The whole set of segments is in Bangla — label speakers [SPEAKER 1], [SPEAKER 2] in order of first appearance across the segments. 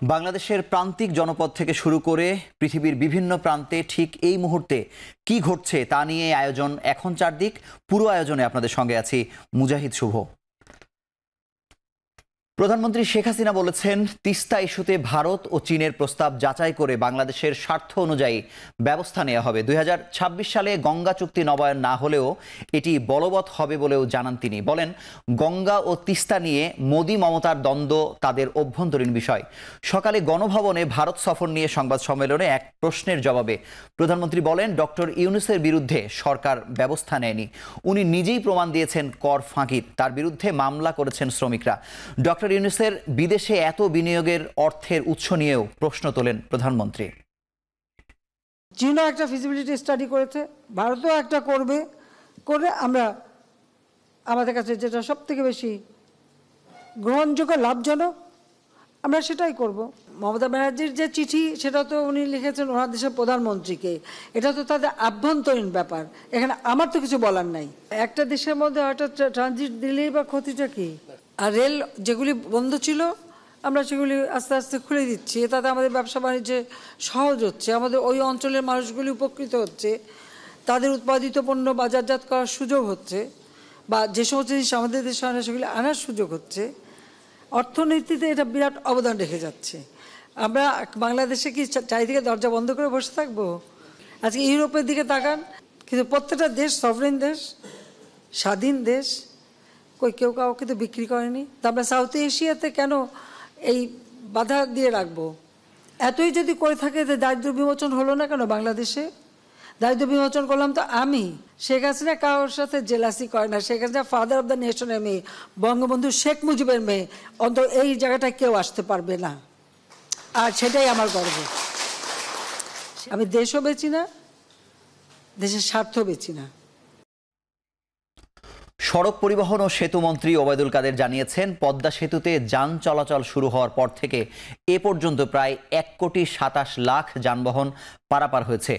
[SPEAKER 1] বাংলাদেশের প্রান্তিক জনপদ থেকে শুরু করে পৃথিবীর বিভিন্ন প্রান্তে ঠিক এই মুহূর্তে কি ঘটছে তা নিয়ে আয়োজন এখন চারদিক। পুরো আয়োজনে আপনাদের সঙ্গে আছি মুজাহিদ শুভ। প্রধানমন্ত্রী শেখ হাসিনা বলেছেন, তিস্তা ইস্যুতে ভারত ও চীনের প্রস্তাব যাচাই করে বাংলাদেশের স্বার্থ অনুযায়ী ব্যবস্থা নেওয়া হবে। 2026 সালে গঙ্গা চুক্তি নবায়ন না হলেও এটি বলবৎ হবে বলেও জানান তিনি। বলেন, গঙ্গা ও তিস্তা নিয়ে মোদি মমতার দ্বন্দ্ব তাদের অভ্যন্তরীণ বিষয়। সকালে গণভবনে ভারত সফর নিয়ে সংবাদ সম্মেলনে এক প্রশ্নের জবাবে প্রধানমন্ত্রী বলেন, ডক্টর ইউনূসের বিরুদ্ধে সরকার ব্যবস্থা নেয়নি। উনি নিজেই প্রমাণ দিয়েছেন কর ফাঁকির। তার বিরুদ্ধে মামলা করেছেন শ্রমিকরা। ডক্টর ইউনূসের বিদেশে এত বিনিয়োগের অর্থের উৎস নিয়েও প্রশ্ন তোলেন প্রধানমন্ত্রী।
[SPEAKER 2] চীনও একটা ফিজিবিলিটি স্টাডি করেছে, ভারতও একটা করে আমরা আমাদের কাছে যেটা সব থেকে বেশি গ্রহণযোগ্য লাভজনক আমরা সেটাই করব। মমতা ব্যানার্জির যে চিঠি সেটা তো উনি লিখেছেন ওনার দেশের প্রধানমন্ত্রীকে, এটা তো তাদের আভ্যন্তরীণ ব্যাপার, এখানে আমার তো কিছু বলার নাই। একটা দেশের মধ্যে হয়তো ট্রানজিট দিলেই বা ক্ষতিটা কি? আর রেল যেগুলি বন্ধ ছিল আমরা সেগুলি আস্তে আস্তে খুলে দিচ্ছি, তাতে আমাদের ব্যবসা বাণিজ্যে সহজ হচ্ছে, আমাদের ওই অঞ্চলের মানুষগুলি উপকৃত হচ্ছে, তাদের উৎপাদিত পণ্য বাজারজাত করার সুযোগ হচ্ছে, বা যে সমস্ত জিনিস আমাদের দেশে আনা সেগুলি আনার সুযোগ হচ্ছে। অর্থনীতিতে এটা বিরাট অবদান রেখে যাচ্ছে। আমরা বাংলাদেশে কি চারিদিকে দরজা বন্ধ করে বসে থাকবো? আজকে ইউরোপের দিকে তাকান, কিন্তু প্রত্যেকটা দেশ সভরেন দেশ, স্বাধীন দেশ, কেউ কাউকে তো বিক্রি করেনি। তা আমরা সাউথ এশিয়াতে কেন এই বাধা দিয়ে রাখবো? এতই যদি করে থাকে যে দারিদ্র বিমোচন হলো না কেন বাংলাদেশে? দারিদ্র বিমোচন করলাম তো আমি। শেখ হাসিনা কারোর সাথে জেলাসি করে না। Sheikh Hasina father of the নেশনের মেয়ে, বঙ্গবন্ধু শেখ মুজিবের মেয়ে। অন্তত এই জায়গাটায় কেউ আসতে পারবে না, আর সেটাই আমার গর্ব। আমি দেশও বেচি না, দেশের স্বার্থ বেচি না।
[SPEAKER 1] সড়ক পরিবহন ও সেতু মন্ত্রী ওবায়দুল কাদের জানিয়েছেন, পদ্মা সেতুতে যান চলাচল শুরু হওয়ার পর থেকে এ পর্যন্ত প্রায় 1,27,00,000 যানবাহন পারাপার হয়েছে।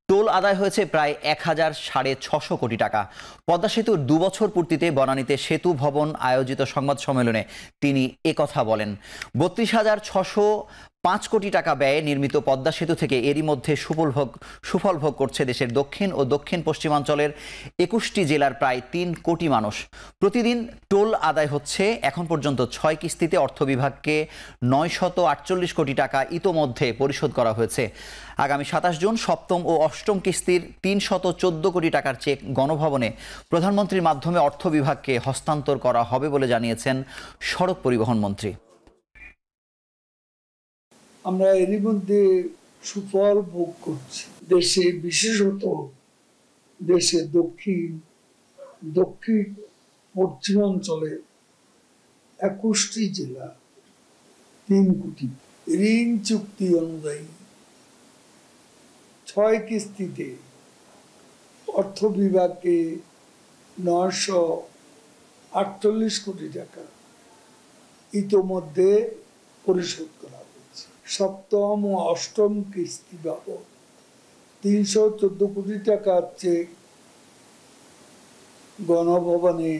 [SPEAKER 1] টোল আদায় হয়েছে প্রায় 1,650 কোটি টাকা। পদ্মা সেতুর 2 বছর পূর্তিতে বনানীতে সেতু ভবন আয়োজিত সংবাদ সম্মেলনে তিনি একথা বলেন। 32,605 কোটি টাকা ব্যয়ে নির্মিত পদ্মা সেতু থেকে এরই মধ্যে সুফল ভোগ করছে দেশের দক্ষিণ ও দক্ষিণ পশ্চিমাঞ্চলের 21টি জেলার প্রায় 3 কোটি মানুষ। প্রতিদিন টোল আদায় হচ্ছে। এখন পর্যন্ত 6 কিস্তিতে অর্থ বিভাগকে 948 কোটি টাকা ইতোমধ্যে পরিশোধ করা হয়েছে। আগামী 27 জুন সপ্তম ও অষ্টম কিস্তির 314 কোটি টাকার চেক গণভবনে প্রধানমন্ত্রীর মাধ্যমে অর্থ বিভাগকে হস্তান্তর করা হবে বলে জানিয়েছেন সড়ক পরিবহন মন্ত্রী।
[SPEAKER 3] আমরা এরই মধ্যে সুফল ভোগ করছি। দেশে, বিশেষত দেশে দক্ষিণ পশ্চিমাঞ্চলে 21টি জেলা 3 কোটি। ঋণ চুক্তি অনুযায়ী 6 কিস্তিতে অর্থ বিভাগকে 948 কোটি টাকা ইতোমধ্যে পরিশোধ করা হয়েছে। সপ্তম ও অষ্টম কিস্তি বাবদ 314 কোটি টাকার চেক গণভবনে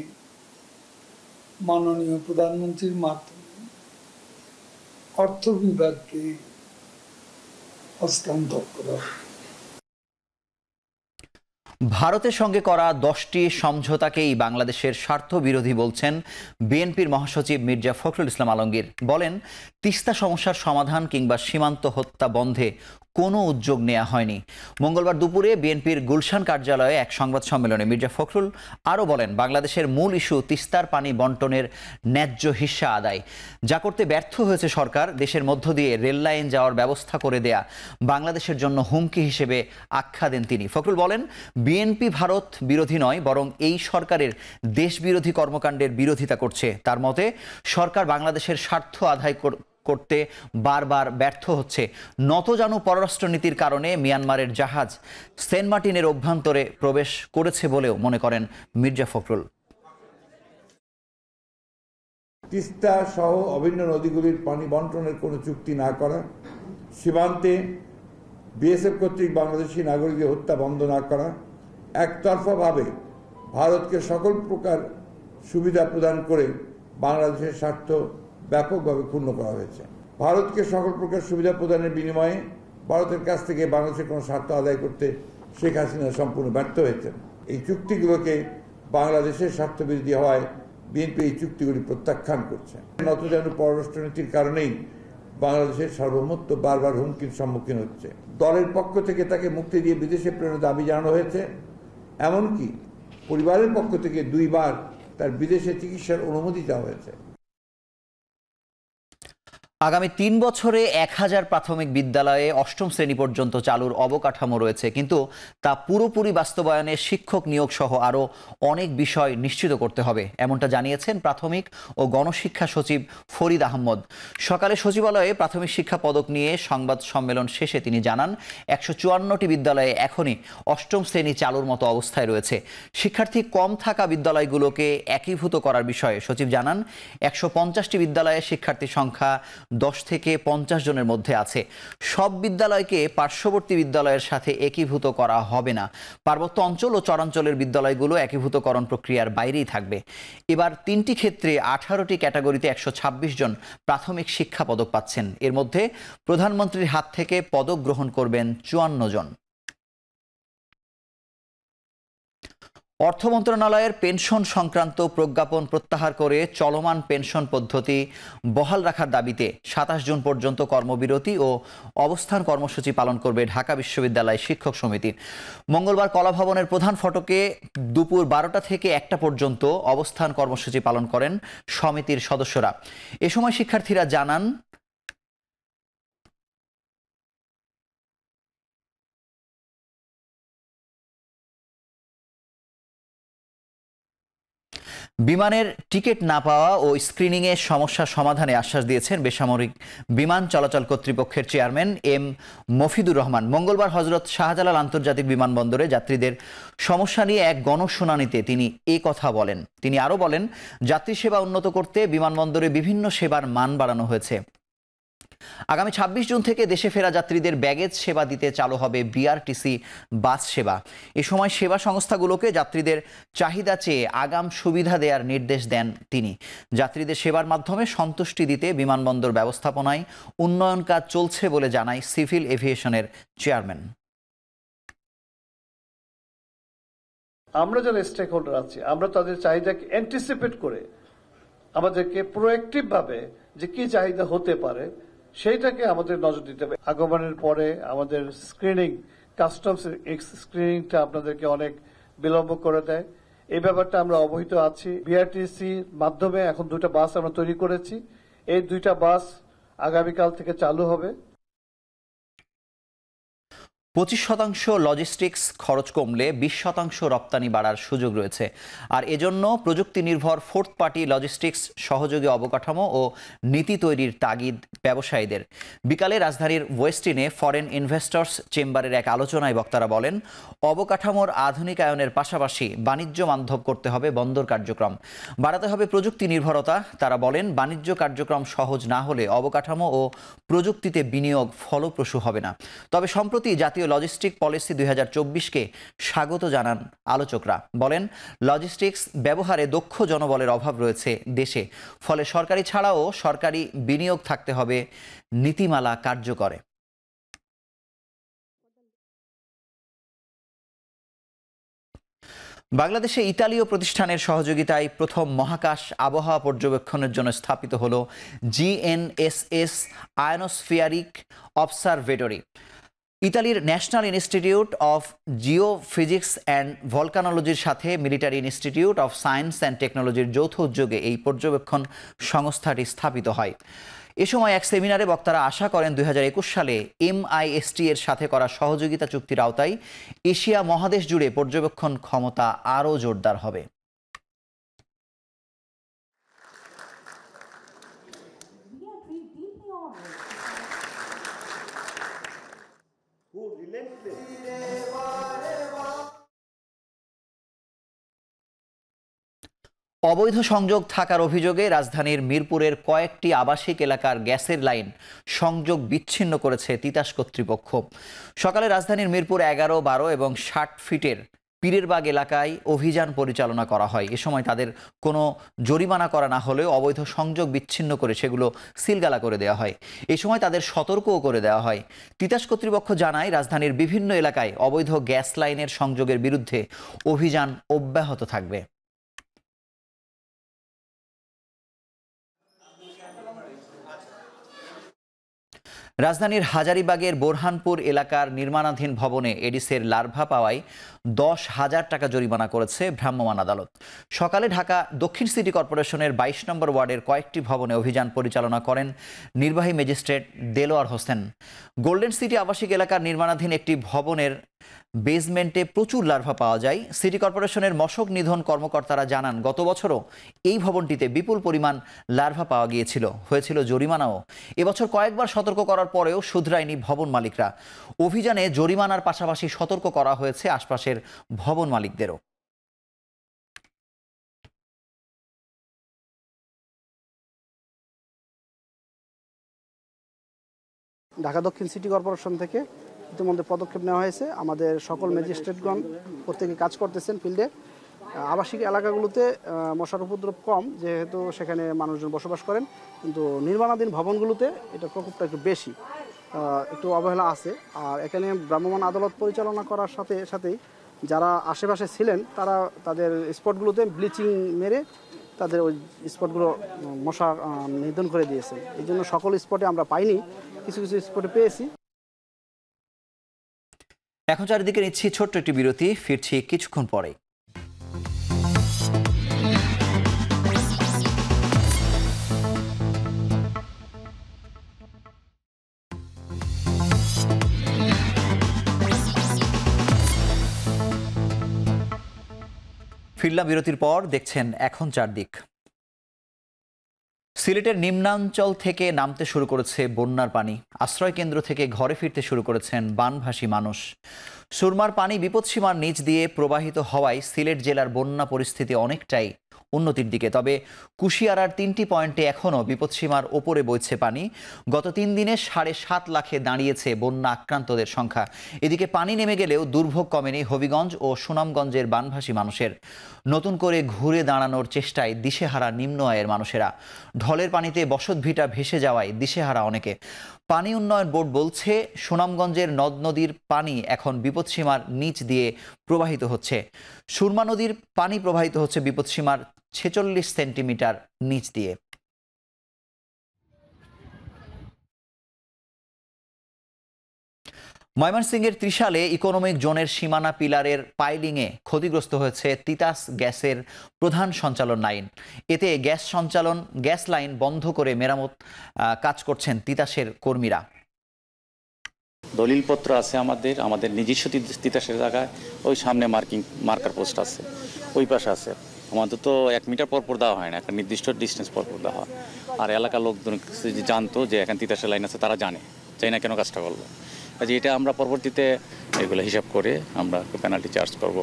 [SPEAKER 3] মাননীয় প্রধানমন্ত্রীর মাধ্যমে অর্থ বিভাগকে হস্তান্তর করা হবে।
[SPEAKER 1] ভারতের সঙ্গে করা 10টি সমঝোতাকেই বাংলাদেশের স্বার্থ বিরোধী বলছেন বিএনপির মহাসচিব মির্জা ফখরুল ইসলাম আলমগীর। বলেন, তিস্তা সমস্যার সমাধান কিংবা সীমান্ত হত্যা বন্ধে কোনো উদ্যোগ নেওয়া হয়নি। মঙ্গলবার দুপুরে বিএনপির গুলশান কার্যালয়ে এক সংবাদ সম্মেলনে মির্জা ফখরুল আরও বলেন, বাংলাদেশের মূল ইস্যু তিস্তার পানি বন্টনের ন্যায্য হিস্সা আদায়, যা করতে ব্যর্থ হয়েছে সরকার। দেশের মধ্য দিয়ে রেল লাইন যাওয়ার ব্যবস্থা করে দেয়া বাংলাদেশের জন্য হুমকি হিসেবে আখ্যা দেন তিনি। ফখরুল বলেন, বিএনপি ভারত বিরোধী নয়, বরং এই সরকারের দেশবিরোধী কর্মকাণ্ডের বিরোধিতা করছে। তার মতে, সরকার বাংলাদেশের স্বার্থ আদায় করতে বারবার ব্যর্থ হচ্ছে। নতজানু পররাষ্ট্রনীতির কারণে মিয়ানমারের জাহাজ সেন্ট মার্টিনের অভ্যন্তরে প্রবেশ করেছে বলেও মনে করেন মির্জা ফখরুল।
[SPEAKER 4] তিস্তা সহ অভিন্ন নদীগুলির পানি বন্টনের কোনো চুক্তি না করা, সীমান্তে বিএসএফ কর্তৃক বাংলাদেশি নাগরিকদের হত্যা বন্ধ না করা, একতরফাভাবে ভারতকে সকল প্রকার সুবিধা প্রদান করে বাংলাদেশের স্বার্থ ব্যাপকভাবে ক্ষুণ্ণ করা হয়েছে। ভারতকে সকল প্রকার সুবিধা প্রদানের বিনিময়ে ভারতের কাছ থেকে বাংলাদেশের কোনো স্বার্থ আদায় করতে শেখ হাসিনা সম্পূর্ণ ব্যর্থ হয়েছেন। এই চুক্তিগুলোকে বাংলাদেশের স্বার্থবিরোধী হওয়ায় বিএনপি এই চুক্তিগুলি প্রত্যাখ্যান করছে। নতজানু পররাষ্ট্রনীতির কারণেই বাংলাদেশের সার্বভৌমত্ব বারবার হুমকির সম্মুখীন হচ্ছে। দলের পক্ষ থেকে তাকে মুক্তি দিয়ে বিদেশে প্রেরণের দাবি জানানো হয়েছে, এমনকি পরিবারের পক্ষ থেকে 2 বার তার বিদেশে চিকিৎসার অনুমতি চাওয়া হয়েছে।
[SPEAKER 1] আগামী 3 বছরে 1000 প্রাথমিক বিদ্যালয়ে 8ম শ্রেণী পর্যন্ত চালুর অবকাঠামো রয়েছে, কিন্তু তা পুরোপুরি বাস্তবায়নে শিক্ষক নিয়োগ সহ আরও অনেক বিষয় নিশ্চিত করতে হবে, এমনটা জানিয়েছেন প্রাথমিক ও গণশিক্ষা সচিব ফরিদ আহমদ। সকালে সচিবালয়ে প্রাথমিক শিক্ষা পদক নিয়ে সংবাদ সম্মেলন শেষে তিনি জানান, 154টি বিদ্যালয়ে এখনই 8ম শ্রেণী চালুর মতো অবস্থায় রয়েছে। শিক্ষার্থী কম থাকা বিদ্যালয়গুলোকে একীভূত করার বিষয়ে সচিব জানান, 150টি বিদ্যালয়ে শিক্ষার্থীর সংখ্যা 10 থেকে 50 জনের মধ্যে আছে। সব বিদ্যালয়কে পার্শ্ববর্তী বিদ্যালয়ের সাথে একীভূত করা হবে না। পার্বত্য অঞ্চল ও চরাঞ্চলের বিদ্যালয়গুলো একীভূতকরণ প্রক্রিয়ার বাইরেই থাকবে। এবার 3টি ক্ষেত্রে 18টি ক্যাটাগরিতে 126 জন প্রাথমিক শিক্ষা পদক পাচ্ছেন। এর মধ্যে প্রধানমন্ত্রীর হাত থেকে পদক গ্রহণ করবেন 54 জন। অর্থ মন্ত্রণালয়ের পেনশন সংক্রান্ত প্রজ্ঞাপন প্রত্যাহার করে চলমান পেনশন পদ্ধতি বহাল রাখার দাবিতে 27 জুন পর্যন্ত কর্মবিরতি ও অবস্থান কর্মসূচি পালন করবে ঢাকা বিশ্ববিদ্যালয় শিক্ষক সমিতি। মঙ্গলবার কলাভবনের প্রধান ফটকে দুপুর 12টা থেকে 1টা পর্যন্ত অবস্থান কর্মসূচি পালন করেন সমিতির সদস্যরা। এ সময় শিক্ষার্থীরা জানান, বিমানের টিকিট না পাওয়া ও স্ক্রিনিংয়ে সমস্যা সমাধানে আশ্বাস দিয়েছেন বেসামরিক বিমান চলাচল কর্তৃপক্ষের চেয়ারম্যান এম মফিদুর রহমান। মঙ্গলবার হযরত শাহজালাল আন্তর্জাতিক বিমানবন্দরে যাত্রীদের সমস্যা নিয়ে এক গণশুনানিতে তিনি এই কথা বলেন। তিনি আরও বলেন, যাত্রী সেবা উন্নত করতে বিমানবন্দরে বিভিন্ন সেবার মান বাড়ানো হয়েছে। আগামী 26 জুন থেকে দেশে ফেরা যাত্রীদের ব্যাগেজ সেবা দিতে চালু হবে বিআরটিসি বাস সেবা। এ সময় সেবা সংস্থাগুলোকে যাত্রীদের চাহিদা চেয়ে আগাম সুবিধা দেওয়ার নির্দেশ দেন তিনি। যাত্রীদের সেবার মাধ্যমে সন্তুষ্টি দিতে বিমানবন্দর ব্যবস্থাপনায় উন্নয়ন কাজ চলছে বলে জানায় সিভিল এভিয়েশনের চেয়ারম্যান।
[SPEAKER 5] আমরা যারা স্টেক হোল্ডার আছি, আমরা তাদের চাহিদাকে অ্যান্টিসিপেট করে আমাদেরকে প্রোঅ্যাক্টিভ ভাবে যে কি চাহিদা হতে পারে সেইটাকে আমাদের নজর দিতে হবে। আগমনের পরে আমাদের স্ক্রিনিং, কাস্টমস স্ক্রিনিংটা আপনাদেরকে অনেক বিলম্ব করে দেয়। এই ব্যাপারটা আমরা অবহিত আছি। বিআরটিসির মাধ্যমে এখন 2টা বাস আমরা তৈরি করেছি। এই 2টা বাস আগামীকাল থেকে চালু হবে।
[SPEAKER 1] 25% লজিস্টিক্স খরচ কমলে 20% রপ্তানি বাড়ার সুযোগ রয়েছে। আর এজন্য প্রযুক্তি নির্ভর 4th পার্টি লজিস্টিক্স সহযোগী অবকাঠামো ও নীতি তৈরির তাগিদ ব্যবসায়ীদের। বিকালে রাজধানীর ওয়েস্টিনে ফরেন ইনভেস্টর্স চেম্বারের এক আলোচনায় বক্তারা বলেন, অবকাঠামোর আধুনিকায়নের পাশাপাশি বাণিজ্য বান্ধব করতে হবে বন্দর কার্যক্রম, বাড়াতে হবে প্রযুক্তি নির্ভরতা। তারা বলেন, বাণিজ্য কার্যক্রম সহজ না হলে অবকাঠামো ও প্রযুক্তিতে বিনিয়োগ ফলপ্রসূ হবে না। তবে সম্প্রতি জাতীয় লজিস্টিক পলিসি 2024-কে স্বাগত জানান আলোচকরা। বলেন, লজিস্টিক্স ব্যবহারে দক্ষ জনবলের অভাব রয়েছে দেশে, ফলে সরকারি ছাড়াও সরকারি বিনিয়োগ থাকতে হবে নীতিমালা কার্যকরে। বাংলাদেশে ইতালীয় প্রতিষ্ঠানের সহযোগিতায় প্রথম মহাকাশ আবহাওয়া পর্যবেক্ষণের জন্য স্থাপিত হল GNSS আয়নোস্ফিয়ারিক অবজারভেটরি। ইতালির national institute of geophysics and ভলকানোলজির সাথে military institute of science and টেকনোলজির যৌথ উদ্যোগে এই পর্যবেক্ষণ সংস্থাটি স্থাপিত হয়। এ সময় এক সেমিনারে বক্তারা আশা করেন 2021 সালে MIST এর সাথে করা সহযোগিতা চুক্তির আওতায় এশিয়া মহাদেশ জুড়ে পর্যবেক্ষণ ক্ষমতা আরও জোরদার হবে। অবৈধ সংযোগ থাকার অভিযোগে রাজধানীর মিরপুরের কয়েকটি আবাসিক এলাকার গ্যাসের লাইন সংযোগ বিচ্ছিন্ন করেছে তিতাস কর্তৃপক্ষ। সকালে রাজধানীর মিরপুর 11, 12 এবং 60 ফিটের পীরেরবাগ এলাকায় অভিযান পরিচালনা করা হয়। এ সময় তাদের কোনো জরিমানা করা না হলেও অবৈধ সংযোগ বিচ্ছিন্ন করে সেগুলো সিলগালা করে দেওয়া হয়। এই সময় তাদের সতর্কও করে দেওয়া হয়। তিতাস কর্তৃপক্ষ জানায়, রাজধানীর বিভিন্ন এলাকায় অবৈধ গ্যাস লাইনের সংযোগের বিরুদ্ধে অভিযান অব্যাহত থাকবে। রাজধানীর হাজারীবাগের বোরহানপুর এলাকার নির্মাণাধীন ভবনে এডিসের লার্ভা পাওয়ায় 10,000 টাকা জরিমানা করেছে ভ্রাম্যমাণ আদালত। সকালে ঢাকা দক্ষিণ সিটি কর্পোরেশনের 22 নম্বর ওয়ার্ডের কয়েকটি ভবনে অভিযান পরিচালনা করেন নির্বাহী magistrate Delwar Hossain. Golden city আবাসিক এলাকার নির্মাণাধীন একটি ভবনের বেসমেন্টে প্রচুর লার্ভা পাওয়া যায়। সিটি কর্পোরেশনের মশক নিধন কর্মকর্তারা জানান, গত বছরও এই ভবনটিতে বিপুল পরিমাণ লার্ভা পাওয়া গিয়েছিল, হয়েছিল জরিমানাও। এবছর কয়েকবার সতর্ক করার পরেও শুধরায়নি ভবন মালিকরা। অভিযানে জরিমানার পাশাপাশি সতর্ক করা হয়েছে আশপাশের ভবন মালিকদেরও।
[SPEAKER 6] ঢাকা দক্ষিণ সিটি কর্পোরেশন থেকে ইতিমধ্যে পদক্ষেপ নেওয়া হয়েছে। আমাদের সকল ম্যাজিস্ট্রেটগণ প্রত্যেকে কাজ করতেছেন ফিল্ডে। আবাসিক এলাকাগুলোতে মশার উপদ্রব কম, যেহেতু সেখানে মানুষজন বসবাস করেন, কিন্তু নির্মাণাধীন ভবনগুলোতে এটা প্রকোপটা একটু বেশি, একটু অবহেলা আছে। আর এখানে ভ্রাম্যমাণ আদালত পরিচালনা করার সাথে সাথেই যারা আশেপাশে ছিলেন তারা তাদের স্পটগুলোতে ব্লিচিং মেরে তাদের ওই স্পটগুলো মশা নিধন করে দিয়েছে। এই জন্য সকল স্পটে আমরা পাইনি, কিছু কিছু স্পটে পেয়েছি।
[SPEAKER 1] এখন চারিদিকে নিচ্ছি ছোট্ট একটি বিরতি, ফিরছি কিছুক্ষণ পরে। ফিরলাম বিরতির পর, দেখছেন এখন চারদিক। সিলেটের নিম্নাঞ্চল থেকে নামতে শুরু করেছে বন্যার পানি। আশ্রয় কেন্দ্র থেকে ঘরে ফিরতে শুরু করেছেন বানভাসী মানুষ। সুরমার পানি বিপদসীমার নিচ দিয়ে প্রবাহিত হওয়ায় সিলেট জেলার বন্যা পরিস্থিতি অনেকটাই উন্নতির দিকে। তবে কুশিয়ারার 3টি পয়েন্টে এখনও বিপদসীমার ওপরে বইছে পানি। গত 3 দিনে 7.5 লাখে দাঁড়িয়েছে বন্যা আক্রান্তদের সংখ্যা। এদিকে পানি নেমে গেলেও দুর্ভোগ কমেনি হবিগঞ্জ ও সুনামগঞ্জের বানভাসী মানুষের। নতুন করে ঘুরে দাঁড়ানোর চেষ্টায় দিশেহারা নিম্ন আয়ের মানুষেরা। ঢলের পানিতে বসতভিটা ভেসে যাওয়ায় দিশেহারা অনেকে। পানি উন্নয়ন বোর্ড বলছে, সুনামগঞ্জের নদ নদীর পানি এখন বিপদসীমার নিচ দিয়ে প্রবাহিত হচ্ছে। সুরমা নদীর পানি প্রবাহিত হচ্ছে বিপদসীমার 46 সেন্টিমিটার নিচ দিয়ে। ময়মনসিংহের ত্রিশালে ইকোনমিক জোনের সীমানা পিলারের পাইলিংয়ে ক্ষতিগ্রস্ত হয়েছে তিতাস গ্যাসের প্রধান সঞ্চালন লাইন। এতে গ্যাস লাইন বন্ধ করে মেরামত কাজ করছেন তিতাসের কর্মীরা।
[SPEAKER 7] দলিলপত্র আছে আমাদের নিজস্ব তিতাসের জায়গায় ওই সামনে মার্কার পোস্ট আছে, ওই পাশে আছে। আমাদের তো 1 মিটার পর দেওয়া হয় না, একটা নির্দিষ্ট ডিস্টেন্স পর দেওয়া হয়। আর এলাকার লোকজন জানতো যে এখানে তিতাসের লাইন আছে, তারা জানে না কেন কাজটা করলো। কাজে এটা আমরা পরবর্তীতে এগুলো হিসাব করে আমরা পেনাল্টি চার্জ করব,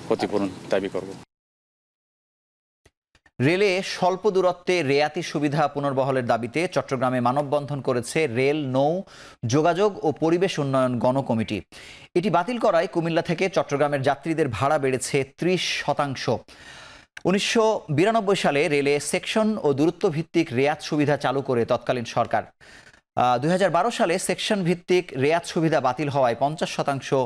[SPEAKER 7] ক্ষতিপূরণ দাবি করব।
[SPEAKER 1] রেলে স্বল্প দূরত্বে রেয়াতি সুবিধা পুনর্বহলের দাবিতে চট্টগ্রামে মানববন্ধন করেছে রেল, নৌ যোগাযোগ ও পরিবেশ উন্নয়ন গণকমিটি। এটি বাতিল করায় কুমিল্লা থেকে চট্টগ্রামের যাত্রীদের ভাড়া বেড়েছে 30%। 1992 সালে রেলে সেকশন ও দূরত্ব ভিত্তিক রেয়াত সুবিধা চালু করে তৎকালীন সরকার। 2012 সালে সেকশন ভিত্তিক রেয়াত সুবিধা বাতিল হওয়ায় 50%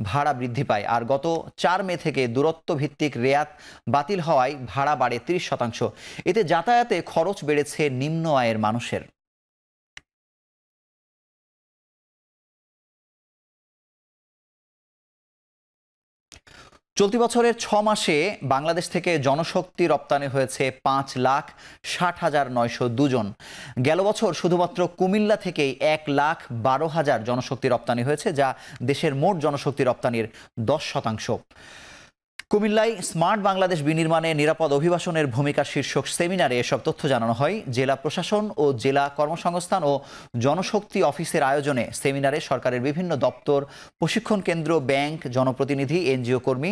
[SPEAKER 1] ভাড়া বৃদ্ধি পায়। আর গত 4 মে থেকে দূরত্ব ভিত্তিক রেয়াত বাতিল হওয়ায় ভাড়া বাড়ে 30%। এতে যাতায়াতে খরচ বেড়েছে নিম্ন আয়ের মানুষের। চলতি বছরের 6 মাসে বাংলাদেশ থেকে জনশক্তি রপ্তানি হয়েছে 5,60,902 জন। গেল বছর শুধুমাত্র কুমিল্লা থেকেই 1,12,000 জনশক্তি রপ্তানি হয়েছে, যা দেশের মোট জনশক্তি রপ্তানির 10%। কুমিল্লায় স্মার্ট বাংলাদেশ বিনির্মাণে নিরাপদ অভিবাসনের ভূমিকা শীর্ষক সেমিনারে এসব তথ্য জানানো হয়। জেলা প্রশাসন ও জেলা কর্মসংস্থান ও জনশক্তি অফিসের আয়োজনে সেমিনারে সরকারের বিভিন্ন দপ্তর, প্রশিক্ষণ কেন্দ্র, ব্যাংক, জনপ্রতিনিধি, এনজিও কর্মী,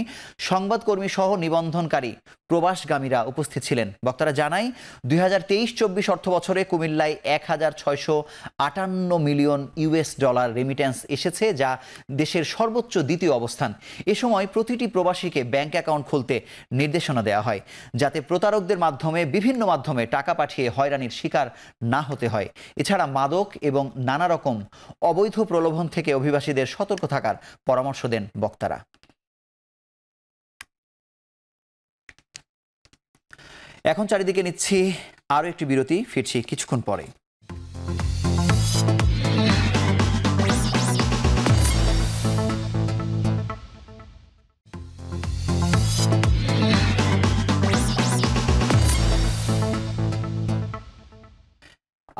[SPEAKER 1] সংবাদকর্মী সহ নিবন্ধনকারী প্রবাসগামীরা উপস্থিত ছিলেন। বক্তারা জানায়, 2023-24 অর্থ বছরে কুমিল্লায় 1,658 মিলিয়ন US$ রেমিট্যান্স এসেছে, যা দেশের সর্বোচ্চ দ্বিতীয় অবস্থান। এ সময় প্রতিটি প্রবাসীকে ব্যাংক অ্যাকাউন্ট খুলতে নির্দেশনা দেওয়া হয়, যাতে প্রতারকদের বিভিন্ন মাধ্যমে টাকা পাঠিয়ে হয়রানির শিকার না হতে হয়। এছাড়া মাদক এবং নানা রকম অবৈধ প্রলোভন থেকে অভিবাসীদের সতর্ক থাকার পরামর্শ দেন বক্তারা। এখন চারিদিকে নিচ্ছি আরও একটি বিরতি, ফিরছি কিছুক্ষণ পরে।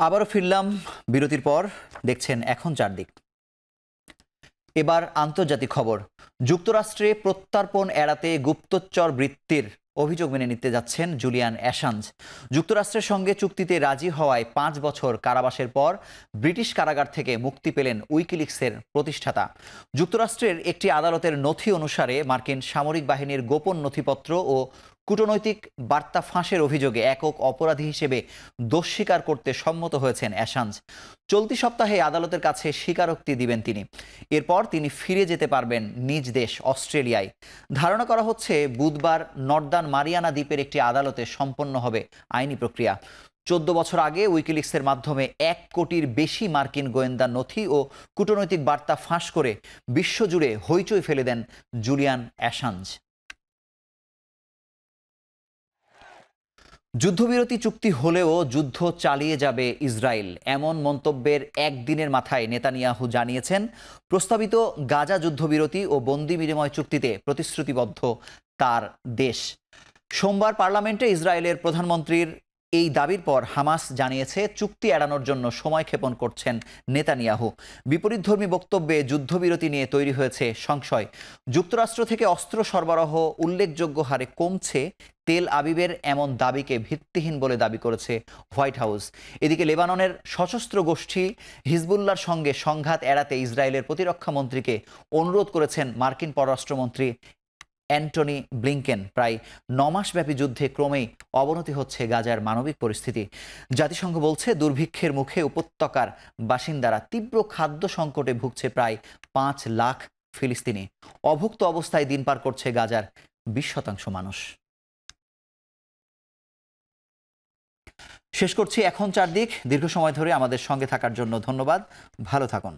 [SPEAKER 1] আবারও ফিরলাম বিরতির পর। দেখছেন এখন চারদিক। এবার আন্তর্জাতিক খবর। যুক্তরাষ্ট্রে প্রত্যর্পণ এড়াতে গুপ্তচর বৃত্তির অভিযোগ মেনে নিতে যাচ্ছেন জুলিয়ান অ্যাসাঞ্জ। যুক্তরাষ্ট্রের সঙ্গে চুক্তিতে রাজি হওয়ায় 5 বছর কারাবাসের পর ব্রিটিশ কারাগার থেকে মুক্তি পেলেন উইকিলিক্সের প্রতিষ্ঠাতা। যুক্তরাষ্ট্রের একটি আদালতের নথি অনুসারে মার্কিন সামরিক বাহিনীর গোপন নথিপত্র ও কূটনৈতিক বার্তা ফাঁসের অভিযোগে একক অপরাধী হিসেবে দোষ স্বীকার করতে সম্মত হয়েছেন অ্যাসাঞ্জ। চলতি সপ্তাহে আদালতের কাছে স্বীকারোক্তি দিবেন তিনি। এরপর তিনি ফিরে যেতে পারবেন নিজ দেশ অস্ট্রেলিয়ায়। ধারণা করা হচ্ছে বুধবার নর্দার্ন মারিয়ানা দ্বীপের একটি আদালতে সম্পন্ন হবে আইনি প্রক্রিয়া। 14 বছর আগে উইকিলিক্সের মাধ্যমে 1 কোটির বেশি মার্কিন গোয়েন্দা নথি ও কূটনৈতিক বার্তা ফাঁস করে বিশ্বজুড়ে হইচই ফেলে দেন জুলিয়ান অ্যাসাঞ্জ। যুদ্ধবিরতি চুক্তি হলেও যুদ্ধ চালিয়ে যাবে ইসরায়েল, এমন মন্তব্যের একদিনের মাথায় নেতানিয়াহু জানিয়েছেন প্রস্তাবিত গাজা যুদ্ধবিরতি ও বন্দি বিনিময় চুক্তিতে প্রতিশ্রুতিবদ্ধ তার দেশ। সোমবার পার্লামেন্টে ইসরায়েলের প্রধানমন্ত্রীর এই দাবির পর হামাস জানিয়েছে চুক্তি এড়ানোর জন্য সময় ক্ষেপণ করছেন নেতানিয়াহু। বিপরীতধর্মী বক্তব্যে যুদ্ধবিরতি নিয়ে তৈরি হয়েছে সংশয়। যুক্তরাষ্ট্র থেকে অস্ত্র সরবরাহ উল্লেখযোগ্য হারে কমছে তেল আবিবের এমন দাবিকে ভিত্তিহীন বলে দাবি করেছে হোয়াইট হাউস। এদিকে লেবাননের সশস্ত্র গোষ্ঠী হিজবুল্লাহর সঙ্গে সংঘাত এড়াতে ইসরায়েলের প্রতিরক্ষা মন্ত্রীকে অনুরোধ করেছেন মার্কিন পররাষ্ট্রমন্ত্রী অ্যান্টনি ব্লিংকেন। প্রায় 9 মাসব্যাপী যুদ্ধে ক্রমেই অবনতি হচ্ছে গাজার মানবিক পরিস্থিতি। জাতিসংঘ বলছে দুর্ভিক্ষের মুখে উপত্যকার বাসিন্দারা, তীব্র খাদ্য সংকটে ভুগছে প্রায় 5 লাখ ফিলিস্তিনি। অভুক্ত অবস্থায় দিন পার করছে গাজার 20% মানুষ। শেষ করছি এখন চারদিক। দীর্ঘ সময় ধরে আমাদের সঙ্গে থাকার জন্য ধন্যবাদ। ভালো থাকুন।